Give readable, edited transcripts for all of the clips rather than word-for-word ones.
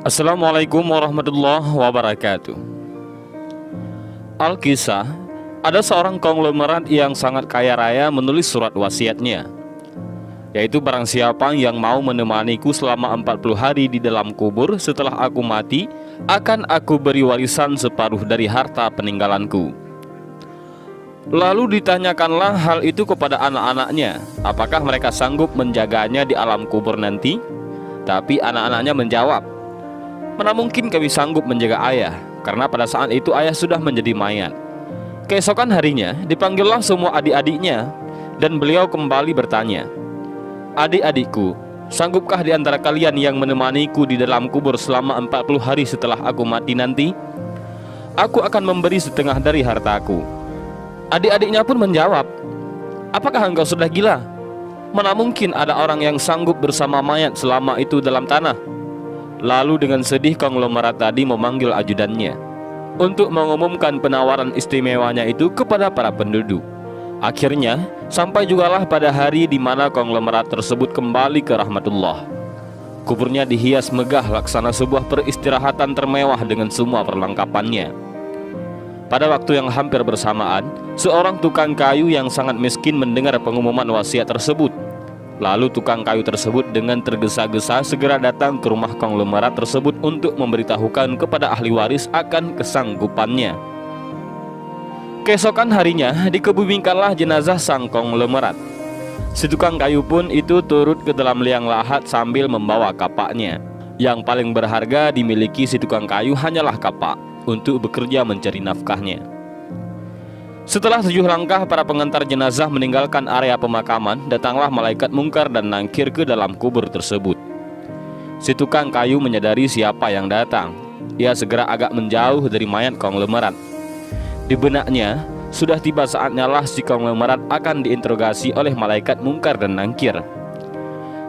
Assalamualaikum warahmatullahi wabarakatuh. Alkisah, ada seorang konglomerat yang sangat kaya raya menulis surat wasiatnya, yaitu barang siapa yang mau menemaniku selama 40 hari di dalam kubur setelah aku mati, akan aku beri warisan separuh dari harta peninggalanku. Lalu ditanyakanlah hal itu kepada anak-anaknya, apakah mereka sanggup menjaganya di alam kubur nanti? Tapi anak-anaknya menjawab, "Mana mungkin kami sanggup menjaga ayah, karena pada saat itu ayah sudah menjadi mayat." Keesokan harinya dipanggillah semua adik-adiknya, dan beliau kembali bertanya, "Adik-adikku, sanggupkah di antara kalian yang menemaniku di dalam kubur selama 40 hari setelah aku mati nanti? Aku akan memberi setengah dari hartaku." Adik-adiknya pun menjawab, "Apakah engkau sudah gila? Mana mungkin ada orang yang sanggup bersama mayat selama itu dalam tanah?" Lalu dengan sedih konglomerat tadi memanggil ajudannya untuk mengumumkan penawaran istimewanya itu kepada para penduduk. Akhirnya sampai jugalah pada hari di mana konglomerat tersebut kembali ke rahmatullah. Kuburnya dihias megah laksana sebuah peristirahatan termewah dengan semua perlengkapannya. Pada waktu yang hampir bersamaan, seorang tukang kayu yang sangat miskin mendengar pengumuman wasiat tersebut. Lalu tukang kayu tersebut dengan tergesa-gesa segera datang ke rumah konglomerat tersebut untuk memberitahukan kepada ahli waris akan kesanggupannya. Keesokan harinya dikebumikanlah jenazah sang konglomerat. Si tukang kayu pun itu turut ke dalam liang lahat sambil membawa kapaknya. Yang paling berharga dimiliki si tukang kayu hanyalah kapak untuk bekerja mencari nafkahnya. Setelah 7 langkah para pengantar jenazah meninggalkan area pemakaman, datanglah malaikat mungkar dan nangkir ke dalam kubur tersebut. Si tukang kayu menyadari siapa yang datang. Ia segera agak menjauh dari mayat konglomerat. Di benaknya, sudah tiba saatnya lah si konglomerat akan diinterogasi oleh malaikat mungkar dan nangkir.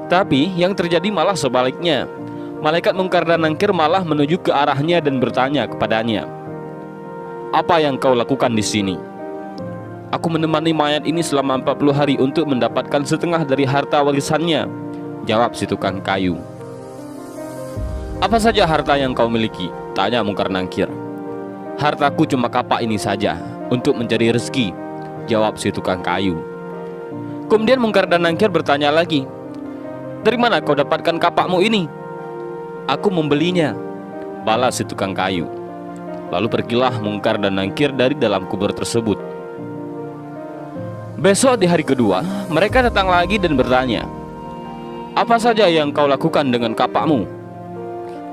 Tapi yang terjadi malah sebaliknya. Malaikat mungkar dan nangkir malah menuju ke arahnya dan bertanya kepadanya, "Apa yang kau lakukan di sini?" "Aku menemani mayat ini selama 40 hari untuk mendapatkan setengah dari harta warisannya," jawab si tukang kayu. "Apa saja harta yang kau miliki?" tanya mungkar nangkir. "Hartaku cuma kapak ini saja, untuk mencari rezeki," jawab si tukang kayu. Kemudian mungkar dan nangkir bertanya lagi, "Dari mana kau dapatkan kapakmu ini?" "Aku membelinya," balas si tukang kayu. Lalu pergilah mungkar dan nangkir dari dalam kubur tersebut. Besok di hari kedua, mereka datang lagi dan bertanya, "Apa saja yang kau lakukan dengan kapakmu?"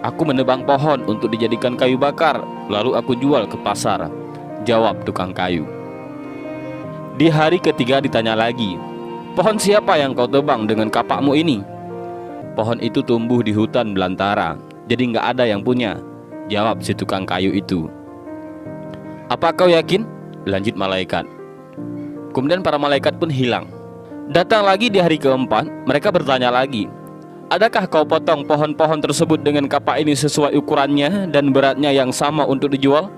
"Aku menebang pohon untuk dijadikan kayu bakar, lalu aku jual ke pasar," jawab tukang kayu. Di hari ketiga ditanya lagi, "Pohon siapa yang kau tebang dengan kapakmu ini?" "Pohon itu tumbuh di hutan belantara, jadi nggak ada yang punya," jawab si tukang kayu itu. "Apa kau yakin?" lanjut malaikat. Kemudian para malaikat pun hilang. Datang lagi di hari keempat, mereka bertanya lagi, "Adakah kau potong pohon-pohon tersebut dengan kapak ini sesuai ukurannya dan beratnya yang sama untuk dijual?"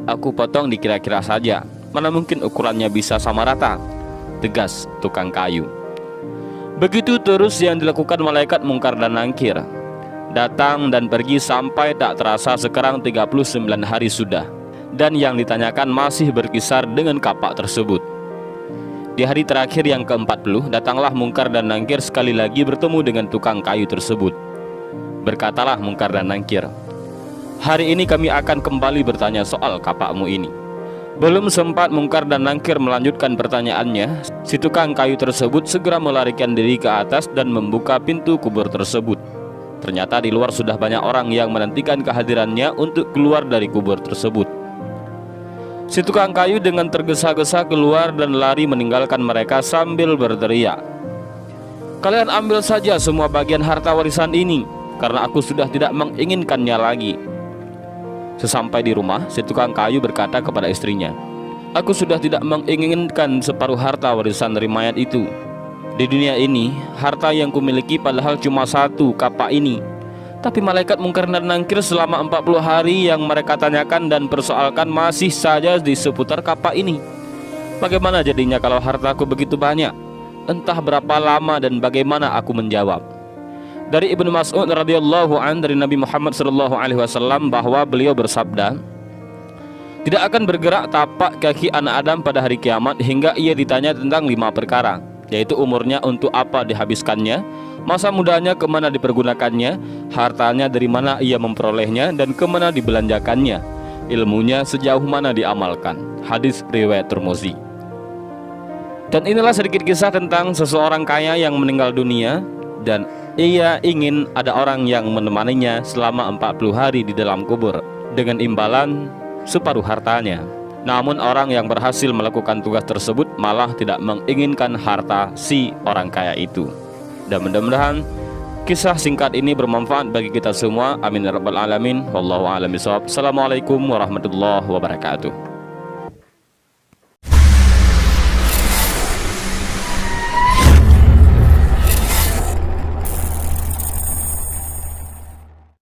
"Aku potong dikira-kira saja, mana mungkin ukurannya bisa sama rata," tegas tukang kayu. Begitu terus yang dilakukan malaikat mungkar dan nangkir. Datang dan pergi sampai tak terasa sekarang 39 hari sudah. Dan yang ditanyakan masih berkisar dengan kapak tersebut. Di hari terakhir yang ke-40, datanglah mungkar dan nangkir sekali lagi bertemu dengan tukang kayu tersebut. Berkatalah mungkar dan nangkir, "Hari ini kami akan kembali bertanya soal kapakmu ini." Belum sempat mungkar dan nangkir melanjutkan pertanyaannya, si tukang kayu tersebut segera melarikan diri ke atas dan membuka pintu kubur tersebut. Ternyata di luar sudah banyak orang yang menantikan kehadirannya untuk keluar dari kubur tersebut. Si tukang kayu dengan tergesa-gesa keluar dan lari meninggalkan mereka sambil berteriak, "Kalian ambil saja semua bagian harta warisan ini, karena aku sudah tidak menginginkannya lagi." Sesampai di rumah, si tukang kayu berkata kepada istrinya, "Aku sudah tidak menginginkan separuh harta warisan dari mayat itu. Di dunia ini, harta yang kumiliki padahal cuma satu, kapak ini. Tapi malaikat mungkar dan nangkir selama 40 hari yang mereka tanyakan dan persoalkan masih saja di seputar kapak ini. Bagaimana jadinya kalau hartaku begitu banyak? Entah berapa lama dan bagaimana aku menjawab." Dari Ibnu Mas'ud radhiyallahu an dari Nabi Muhammad sallallahu alaihi wasallam bahwa beliau bersabda, tidak akan bergerak tapak kaki anak Adam pada hari kiamat hingga ia ditanya tentang 5 perkara, yaitu umurnya untuk apa dihabiskannya, masa mudanya kemana dipergunakannya, hartanya dari mana ia memperolehnya dan kemana dibelanjakannya, ilmunya sejauh mana diamalkan. Hadis riwayat Tirmizi. Dan inilah sedikit kisah tentang seseorang kaya yang meninggal dunia dan ia ingin ada orang yang menemaninya selama 40 hari di dalam kubur dengan imbalan separuh hartanya. Namun orang yang berhasil melakukan tugas tersebut malah tidak menginginkan harta si orang kaya itu. Dan mudah-mudahan kisah singkat ini bermanfaat bagi kita semua. Amin ya rabbal alamin. Wallahu a'lam bishawab. Assalamualaikum warahmatullahi wabarakatuh.